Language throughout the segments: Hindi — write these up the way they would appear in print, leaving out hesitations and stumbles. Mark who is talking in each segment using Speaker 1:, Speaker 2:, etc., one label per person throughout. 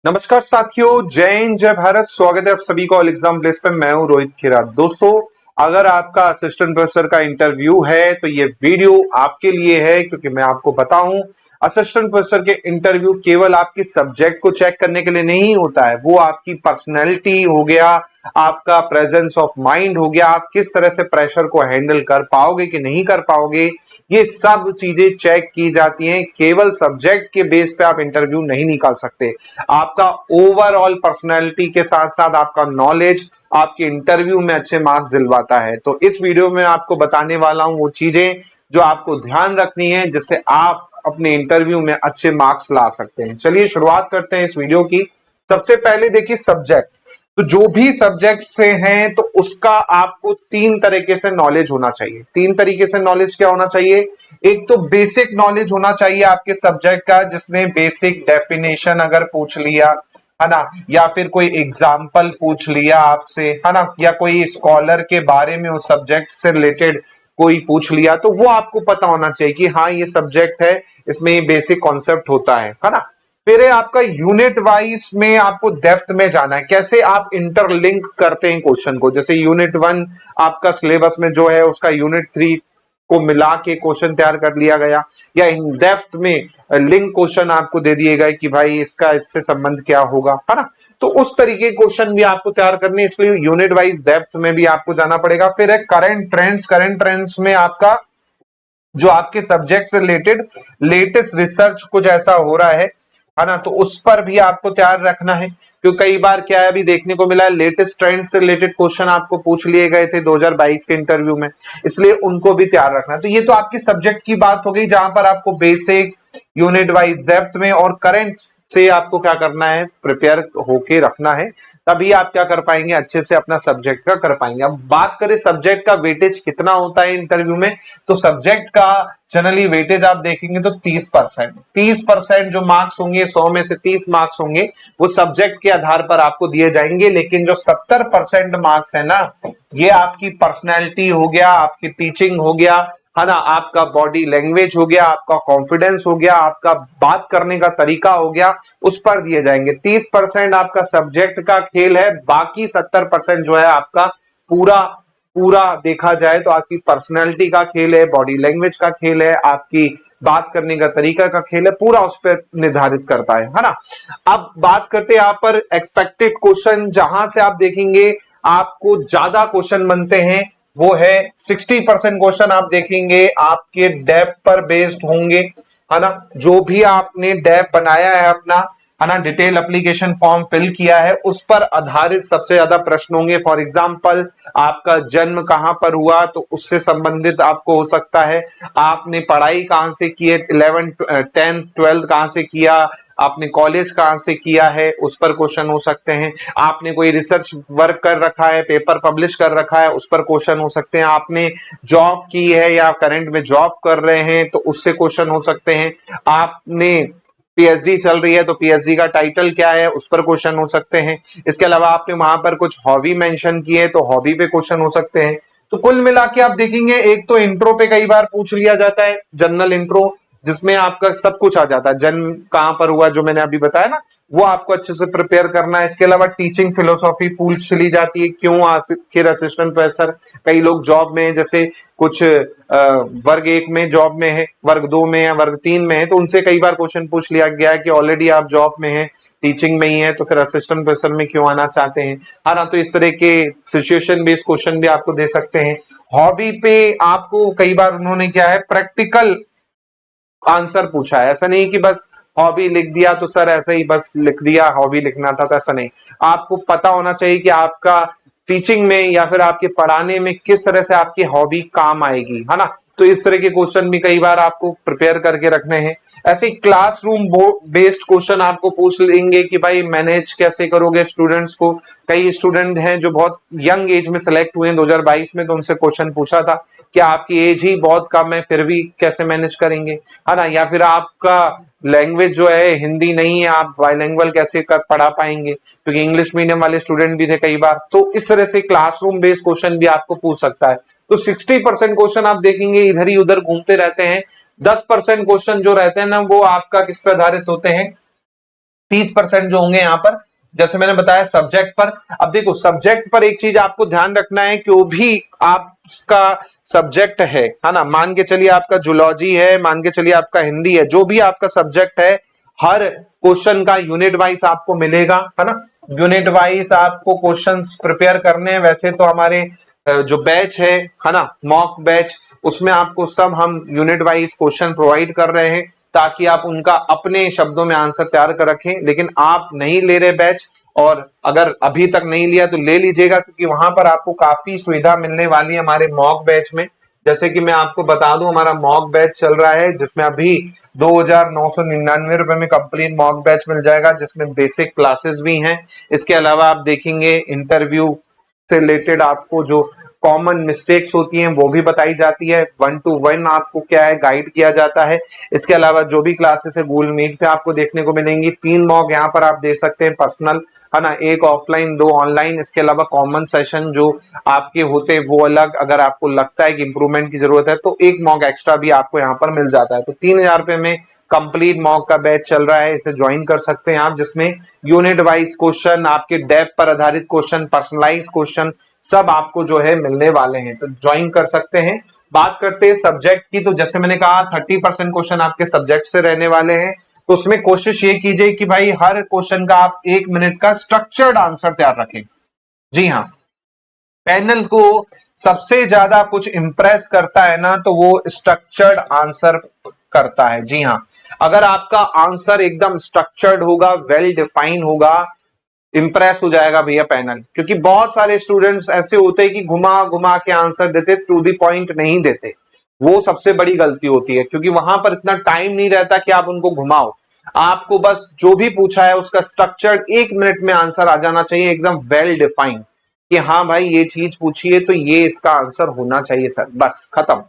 Speaker 1: नमस्कार साथियों, जय हिंद जय भारत। स्वागत है आप सभी को ऑल एग्जाम प्लेस पे। मैं हूं रोहित खीरा। दोस्तों, अगर आपका असिस्टेंट प्रोफेसर का इंटरव्यू है तो ये वीडियो आपके लिए है, क्योंकि मैं आपको बताऊं असिस्टेंट प्रोफेसर के इंटरव्यू केवल आपकी सब्जेक्ट को चेक करने के लिए नहीं होता है। वो आपकी पर्सनैलिटी हो गया, आपका प्रेजेंस ऑफ माइंड हो गया, आप किस तरह से प्रेशर को हैंडल कर पाओगे कि नहीं कर पाओगे, ये सब चीजें चेक की जाती हैं। केवल सब्जेक्ट के बेस पे आप इंटरव्यू नहीं निकाल सकते। आपका ओवरऑल पर्सनैलिटी के साथ साथ आपका नॉलेज आपके इंटरव्यू में अच्छे मार्क्स दिलवाता है। तो इस वीडियो में आपको बताने वाला हूं वो चीजें जो आपको ध्यान रखनी है, जिससे आप अपने इंटरव्यू में अच्छे मार्क्स ला सकते हैं। चलिए शुरुआत करते हैं इस वीडियो की। सबसे पहले देखिए सब्जेक्ट। तो जो भी सब्जेक्ट से हैं तो उसका आपको तीन तरीके से नॉलेज होना चाहिए। तीन तरीके से नॉलेज क्या होना चाहिए? एक तो बेसिक नॉलेज होना चाहिए आपके सब्जेक्ट का, जिसमें बेसिक डेफिनेशन अगर पूछ लिया है ना, या फिर कोई एग्जाम्पल पूछ लिया आपसे है ना, या कोई स्कॉलर के बारे में उस सब्जेक्ट से रिलेटेड कोई पूछ लिया, तो वो आपको पता होना चाहिए कि हाँ ये सब्जेक्ट है, इसमें ये बेसिक कॉन्सेप्ट होता है ना। फिर है आपका यूनिट वाइज में आपको डेप्थ में जाना है, कैसे आप इंटरलिंक करते हैं क्वेश्चन को। जैसे यूनिट 1 आपका सिलेबस में जो है उसका यूनिट 3 को मिला के क्वेश्चन तैयार कर लिया गया, या इन डेप्थ में लिंक क्वेश्चन आपको दे दिए गए कि भाई इसका इससे संबंध क्या होगा, है ना। तो उस तरीके क्वेश्चन भी आपको तैयार करने, इसलिए यूनिट वाइज डेप्थ में भी आपको जाना पड़ेगा। फिर है करंट ट्रेंड्स। करंट ट्रेंड्स में आपका जो आपके सब्जेक्ट से रिलेटेड लेटेस्ट रिसर्च कुछ ऐसा हो रहा है ना, तो उस पर भी आपको तैयार रखना है। क्योंकि कई बार क्या है, अभी देखने को मिला है लेटेस्ट ट्रेंड से रिलेटेड क्वेश्चन आपको पूछ लिए गए थे 2022 के इंटरव्यू में, इसलिए उनको भी तैयार रखना है। तो ये तो आपकी सब्जेक्ट की बात हो गई, जहां पर आपको बेसिक, यूनिट वाइज, डेप्थ में और करंट से आपको क्या करना है, प्रिपेयर होके रखना है। तभी आप क्या कर पाएंगे, अच्छे से अपना सब्जेक्ट का कर पाएंगे। अब बात करें सब्जेक्ट का वेटेज कितना होता है इंटरव्यू में, तो सब्जेक्ट का जनरली वेटेज आप देखेंगे तो 30%। 30% जो मार्क्स होंगे, 100 में से 30 मार्क्स होंगे, वो सब्जेक्ट के आधार पर आपको दिए जाएंगे। लेकिन जो 70% मार्क्स है ना, ये आपकी पर्सनैलिटी हो गया, आपकी टीचिंग हो गया, है ना, आपका बॉडी लैंग्वेज हो गया, आपका कॉन्फिडेंस हो गया, आपका बात करने का तरीका हो गया, उस पर दिए जाएंगे। 30% आपका सब्जेक्ट का खेल है, बाकी 70% जो है आपका पूरा पूरा देखा जाए तो आपकी पर्सनैलिटी का खेल है, बॉडी लैंग्वेज का खेल है, आपकी बात करने का तरीका का खेल है, पूरा उस पर निर्धारित करता है ना। अब बात करते हैं यहाँ पर एक्सपेक्टेड क्वेश्चन, जहां से आप देखेंगे आपको ज्यादा क्वेश्चन बनते हैं, वो है 60% क्वेश्चन आप देखेंगे आपके डेप पर बेस्ड होंगे, है ना। जो भी आपने डेप बनाया है अपना, है ना, डिटेल एप्लीकेशन फॉर्म फिल किया है, उस पर आधारित सबसे ज्यादा प्रश्न होंगे। फॉर एग्जांपल, आपका जन्म कहां पर हुआ, तो उससे संबंधित आपको हो सकता है। आपने पढ़ाई कहां से की है, 11th 10th 12th कहां से किया, आपने कॉलेज कहां से किया है, उस पर क्वेश्चन हो सकते हैं। आपने कोई रिसर्च वर्क कर रखा है, पेपर पब्लिश कर रखा है, उस पर क्वेश्चन हो सकते हैं। आपने जॉब की है या करंट में जॉब कर रहे हैं, तो उससे क्वेश्चन हो सकते हैं। आपने पीएचडी चल रही है, तो पीएचडी का टाइटल क्या है, उस पर क्वेश्चन हो सकते हैं। इसके अलावा आपने वहां पर कुछ हॉबी मेंशन की है, तो हॉबी पे क्वेश्चन हो सकते हैं। तो कुल मिला के आप देखेंगे, एक तो इंट्रो पे कई बार पूछ लिया जाता है, जनरल इंट्रो, जिसमें आपका सब कुछ आ जाता है। जन्म कहां पर हुआ, जो मैंने अभी बताया ना, वो आपको अच्छे से प्रिपेयर करना है। इसके अलावा टीचिंग फिलोसॉफी पूछ चली जाती है, क्यों आखिर असिस्टेंट प्रोफेसर। कई लोग जॉब में, जैसे कुछ वर्ग 1 में जॉब में है, वर्ग 2 में या वर्ग 3 में है, तो उनसे कई बार क्वेश्चन पूछ लिया गया है कि ऑलरेडी आप जॉब में हैं, टीचिंग में ही है, तो फिर असिस्टेंट प्रोफेसर में क्यों आना चाहते हैं, है ना। तो इस तरह के सिचुएशन बेस्ड क्वेश्चन भी आपको दे सकते हैं। हॉबी पे आपको कई बार उन्होंने क्या है, प्रैक्टिकल आंसर पूछा है। ऐसा नहीं कि बस हॉबी लिख दिया तो सर ऐसे ही बस लिख दिया, हॉबी लिखना था, तो ऐसा नहीं। आपको पता होना चाहिए कि आपका टीचिंग में या फिर आपके पढ़ाने में किस तरह से आपकी हॉबी काम आएगी, है ना। तो इस तरह के क्वेश्चन भी कई बार आपको प्रिपेयर करके रखने हैं। ऐसे क्लासरूम बेस्ड क्वेश्चन आपको पूछ लेंगे कि भाई मैनेज कैसे करोगे स्टूडेंट्स को। कई स्टूडेंट हैं जो बहुत यंग एज में सिलेक्ट हुए हैं 2022 में, तो उनसे क्वेश्चन पूछा था कि आपकी एज ही बहुत कम है, फिर भी कैसे मैनेज करेंगे, है ना। या फिर आपका लैंग्वेज जो है हिंदी नहीं है, आप बाइलिंगुअल कैसे कर पढ़ा पाएंगे, क्योंकि इंग्लिश मीडियम वाले स्टूडेंट भी थे कई बार। तो इस तरह से क्लासरूम बेस्ड क्वेश्चन भी आपको पूछ सकता है। तो 60% क्वेश्चन आप देखेंगे इधर ही उधर घूमते रहते हैं। 10% क्वेश्चन जो रहते हैं ना, वो आपका किस पर आधारित होते हैं, 30% जो होंगे यहाँ पर, जैसे मैंने बताया सब्जेक्ट पर। अब देखो सब्जेक्ट पर एक चीज आपको ध्यान रखना है, जो भी आपका सब्जेक्ट है ना, मान के चलिए आपका जूलॉजी है, मान के चलिए आपका हिंदी है, जो भी आपका सब्जेक्ट है, हर क्वेश्चन का यूनिट वाइज आपको मिलेगा, है ना। यूनिट वाइज आपको क्वेश्चंस प्रिपेयर करने हैं। वैसे तो हमारे जो बैच है ना, मॉक बैच, उसमें आपको सब हम यूनिट वाइज क्वेश्चन प्रोवाइड कर रहे हैं, ताकि आप उनका अपने शब्दों में आंसर तैयार कर रखें। लेकिन आप नहीं ले रहे बैच, और अगर अभी तक नहीं लिया तो ले लीजिएगा, क्योंकि वहां पर आपको काफी सुविधा मिलने वाली है हमारे मॉक बैच में। जैसे कि मैं आपको बता दूं, हमारा मॉक बैच चल रहा है, जिसमें अभी 2,999 रुपए में कंप्लीट मॉक बैच मिल जाएगा, जिसमें बेसिक क्लासेस भी हैं। इसके अलावा आप देखेंगे इंटरव्यू से रिलेटेड आपको जो कॉमन मिस्टेक्स होती हैं वो भी बताई जाती है, 1 to 1 आपको क्या है गाइड किया जाता है। इसके अलावा जो भी क्लासेस है गूगल मीट पे आपको देखने को मिलेंगी। 3 मॉक यहाँ पर आप दे सकते हैं पर्सनल, है ना, 1 ऑफलाइन 2 ऑनलाइन। इसके अलावा कॉमन सेशन जो आपके होते हैं वो अलग, अगर आपको लगता है कि इंप्रूवमेंट की जरूरत है तो 1 मॉक एक्स्ट्रा भी आपको यहाँ पर मिल जाता है। तो 3,000 रुपए में कंप्लीट मॉक का बैच चल रहा है, इसे ज्वाइन कर सकते हैं आप, जिसमें यूनिट वाइज क्वेश्चन, आपके डेप्थ पर आधारित क्वेश्चन, पर्सनलाइज क्वेश्चन सब आपको जो है मिलने वाले हैं, तो ज्वाइन कर सकते हैं। बात करते हैं सब्जेक्ट की, तो जैसे मैंने कहा 30% क्वेश्चन आपके सब्जेक्ट से रहने वाले हैं। तो उसमें कोशिश ये कीजिए कि भाई हर क्वेश्चन का आप 1 मिनट का स्ट्रक्चर्ड आंसर तैयार रखें। जी हाँ, पैनल को सबसे ज्यादा कुछ इंप्रेस करता है ना, तो वो स्ट्रक्चर्ड आंसर करता है। जी हाँ, अगर आपका आंसर एकदम स्ट्रक्चर्ड होगा, वेल डिफाइन होगा, इंप्रेस हो जाएगा भैया पैनल। क्योंकि बहुत सारे स्टूडेंट्स ऐसे होते हैं कि घुमा घुमा के आंसर देते, टू द पॉइंट नहीं देते। वो सबसे बड़ी गलती होती है, क्योंकि वहां पर इतना टाइम नहीं रहता कि आप उनको घुमाओ। आपको बस जो भी पूछा है उसका स्ट्रक्चर्ड 1 मिनट में आंसर आ जाना चाहिए, एकदम वेल डिफाइंड, कि हाँ भाई ये चीज पूछी है तो ये इसका आंसर होना चाहिए सर, बस खत्म।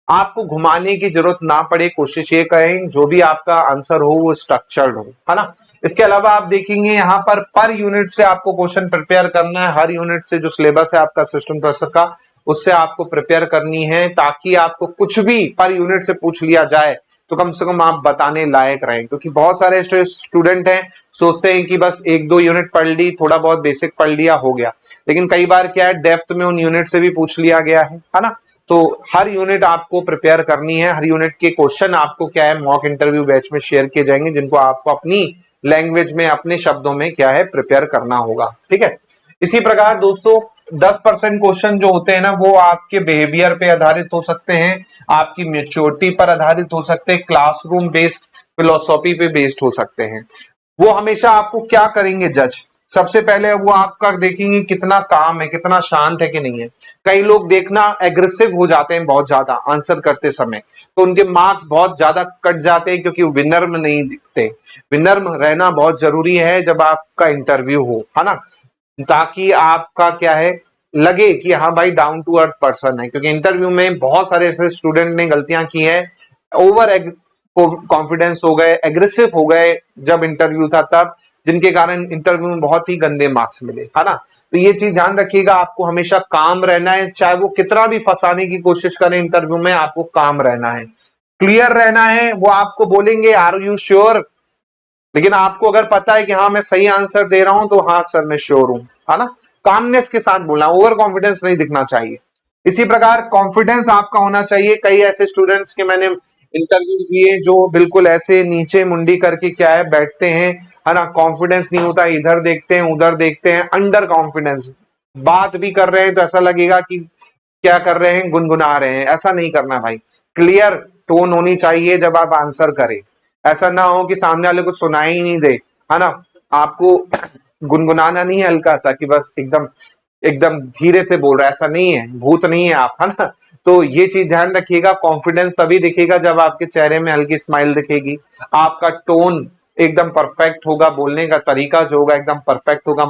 Speaker 1: आपको घुमाने की जरूरत ना पड़े, कोशिश ये करें जो भी आपका आंसर हो वो स्ट्रक्चर्ड हो, है ना। इसके अलावा आप देखेंगे यहाँ पर यूनिट से आपको क्वेश्चन प्रिपेयर करना है। हर यूनिट से जो सिलेबस है आपका असिस्टेंट प्रोफेसर का, उससे आपको प्रिपेयर करनी है, ताकि आपको कुछ भी पर यूनिट से पूछ लिया जाए तो कम से कम आप बताने लायक रहें। क्योंकि बहुत सारे स्टूडेंट हैं, सोचते हैं कि बस 1-2 यूनिट पढ़ ली, थोड़ा बहुत बेसिक पढ़ लिया, हो गया। लेकिन कई बार क्या है, डेप्थ में उन यूनिट से भी पूछ लिया गया है ना। तो हर यूनिट आपको प्रिपेयर करनी है। हर यूनिट के क्वेश्चन आपको क्या है मॉक इंटरव्यू बैच में शेयर किए जाएंगे, जिनको आपको अपनी लैंग्वेज में, अपने शब्दों में क्या है प्रिपेयर करना होगा। ठीक है। इसी प्रकार दोस्तों 10% क्वेश्चन जो होते हैं ना, वो आपके बिहेवियर पे आधारित हो सकते हैं, आपकी मेच्योरिटी पर आधारित हो सकते हैं, क्लासरूम बेस्ड फिलोसॉफी पे बेस्ड हो सकते हैं। वो हमेशा आपको क्या करेंगे जज, सबसे पहले वो आपका देखेंगे कितना काम है, कितना शांत है कि नहीं है। कई लोग देखना एग्रेसिव हो जाते हैं बहुत ज्यादा आंसर करते समय, तो उनके मार्क्स बहुत ज्यादा कट जाते हैं, क्योंकि वो विनम्र नहीं दिखते। विनम्र रहना बहुत जरूरी है जब आपका इंटरव्यू हो, है ना, ताकि आपका क्या है लगे कि हाँ भाई डाउन टू अर्थ पर्सन है। क्योंकि इंटरव्यू में बहुत सारे ऐसे स्टूडेंट ने गलतियां की है, ओवर कॉन्फिडेंस हो गए, एग्रेसिव हो गए जब इंटरव्यू था तब, जिनके कारण इंटरव्यू में बहुत ही गंदे मार्क्स मिले, है ना। तो ये चीज ध्यान रखिएगा, आपको हमेशा काम रहना है, चाहे वो कितना भी फंसाने की कोशिश करें इंटरव्यू में, आपको काम रहना है, क्लियर रहना है। वो आपको बोलेंगे आर यू श्योर, लेकिन आपको अगर पता है कि हाँ मैं सही आंसर दे रहा हूं तो हाँ सर मैं श्योर हूं, है ना। कामनेस के साथ बोलना, ओवर कॉन्फिडेंस नहीं दिखना चाहिए। इसी प्रकार कॉन्फिडेंस आपका होना चाहिए। कई ऐसे स्टूडेंट्स के मैंने इंटरव्यू दिए जो बिल्कुल ऐसे नीचे मुंडी करके क्या है बैठते हैं, है ना, कॉन्फिडेंस नहीं होता, इधर देखते हैं उधर देखते हैं, अंडर कॉन्फिडेंस, बात भी कर रहे हैं तो ऐसा लगेगा कि क्या कर रहे हैं, गुनगुना रहे हैं। ऐसा नहीं करना भाई, क्लियर टोन होनी चाहिए जब आप आंसर करें। ऐसा ना हो कि सामने वाले को सुनाई ही नहीं दे, है ना। आपको गुनगुनाना नहीं है हल्का सा कि बस एकदम एकदम धीरे से बोल रहा है, ऐसा नहीं है, भूत नहीं है आप, है ना। तो ये चीज ध्यान रखिएगा। कॉन्फिडेंस तभी दिखेगा जब आपके चेहरे में हल्की स्माइल दिखेगी, आपका टोन एकदम परफेक्ट होगा, बोलने का तरीका जो होगा एकदम परफेक्ट होगा,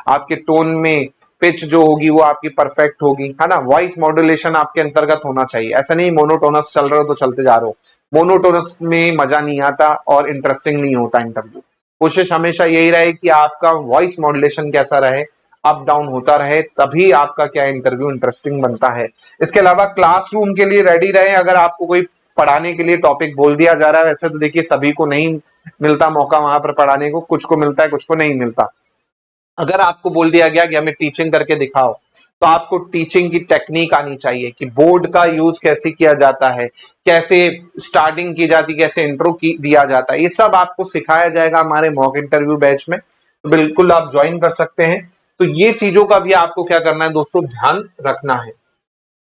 Speaker 1: आपके टोन में पिच जो होगी वो आपकी परफेक्ट होगी, है ना। वॉइस मॉड्यूलेशन आपके अंतर्गत होना चाहिए। ऐसा नहीं मोनोटोनस चल रहे हो तो चलते जा रहे हो, मोनोटोनस में मजा नहीं आता और इंटरेस्टिंग नहीं होता इंटरव्यू। कोशिश हमेशा यही रहे कि आपका वॉइस मॉड्यूलेशन कैसा रहे, अप डाउन होता रहे, तभी आपका क्या इंटरव्यू इंटरेस्टिंग बनता है। इसके अलावा क्लासरूम के लिए रेडी रहे। अगर आपको कोई पढ़ाने के लिए टॉपिक बोल दिया जा रहा है, वैसे तो देखिए सभी को नहीं मिलता मौका वहां पर पढ़ाने को, कुछ को मिलता है कुछ को नहीं मिलता। अगर आपको बोल दिया गया कि हमें टीचिंग करके दिखाओ, तो आपको टीचिंग की टेक्निक आनी चाहिए कि बोर्ड का यूज कैसे किया जाता है, कैसे स्टार्टिंग की जाती, कैसे इंट्रो की दिया जाता है, ये सब आपको सिखाया जाएगा हमारे मॉक इंटरव्यू बैच में। तो बिल्कुल आप ज्वाइन कर सकते हैं। तो ये चीजों का भी आपको क्या करना है दोस्तों, ध्यान रखना है।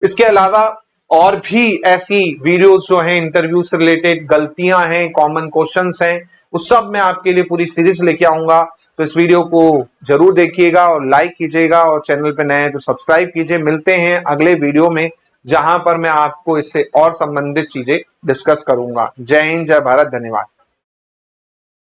Speaker 1: इसके अलावा और भी ऐसी वीडियोस जो हैं इंटरव्यू से रिलेटेड, गलतियां हैं, कॉमन क्वेश्चंस हैं, उस सब मैं आपके लिए पूरी सीरीज लेके आऊंगा। तो इस वीडियो को जरूर देखिएगा और लाइक कीजिएगा, और चैनल पे नए हैं तो सब्सक्राइब कीजिए। मिलते हैं अगले वीडियो में, जहां पर मैं आपको इससे और संबंधित चीजें डिस्कस करूंगा। जय हिंद, जय भारत, धन्यवाद।